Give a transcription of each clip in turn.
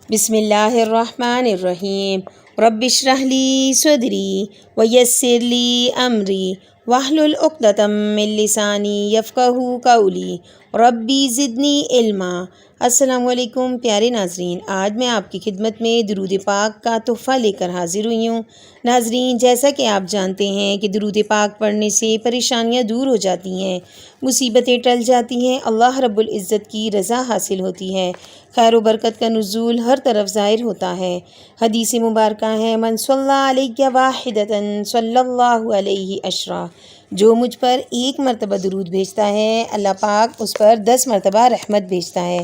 بسم اللہ الرحمن الرحیم رب اشرح لی صدری ویسر لی امری واحلل عقدۃ من لسانی یفقہوا قولی ربی زدنی علما۔ السلام علیکم پیارے ناظرین، آج میں آپ کی خدمت میں درود پاک کا تحفہ لے کر حاضر ہوئی ہوں۔ ناظرین، جیسا کہ آپ جانتے ہیں کہ درود پاک پڑھنے سے پریشانیاں دور ہو جاتی ہیں، مصیبتیں ٹل جاتی ہیں، اللہ رب العزت کی رضا حاصل ہوتی ہے، خیر و برکت کا نزول ہر طرف ظاہر ہوتا ہے۔ حدیث مبارکہ ہے، من صلی علیہ واحدۃ صلی اللہ علیہ عشرا، جو مجھ پر ایک مرتبہ درود بھیجتا ہے اللہ پاک اس پر 10 مرتبہ رحمت بھیجتا ہے۔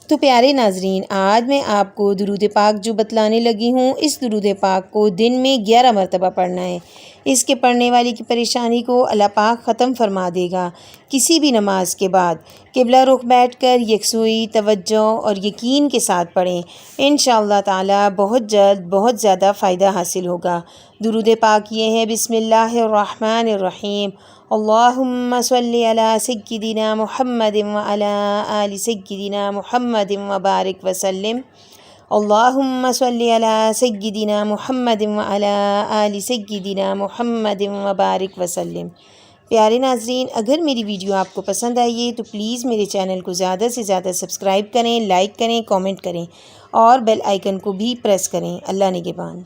تو پیارے ناظرین، آج میں آپ کو درود پاک جو بتلانے لگی ہوں، اس درود پاک کو دن میں 11 مرتبہ پڑھنا ہے۔ اس کے پڑھنے والی کی پریشانی کو اللہ پاک ختم فرما دے گا۔ کسی بھی نماز کے بعد قبلہ رخ بیٹھ کر یکسوئی، توجہ اور یقین کے ساتھ پڑھیں، انشاءاللہ تعالی بہت جلد بہت زیادہ فائدہ حاصل ہوگا۔ درود پاک یہ ہے، بسم اللہ الرحمن الرحیم، اللہم صلی علی سیدنا محمد وعلی آل سیدنا محمد وبارک وسلم، اللہم صلی علی سیدنا محمد وعلی آل سیدنا محمد وبارک وسلم۔ پیارے ناظرین، اگر میری ویڈیو آپ کو پسند آئی ہے تو پلیز میرے چینل کو زیادہ سے زیادہ سبسکرائب کریں، لائک کریں، کامنٹ کریں اور بیل آئیکن کو بھی پریس کریں۔ اللہ نگہبان۔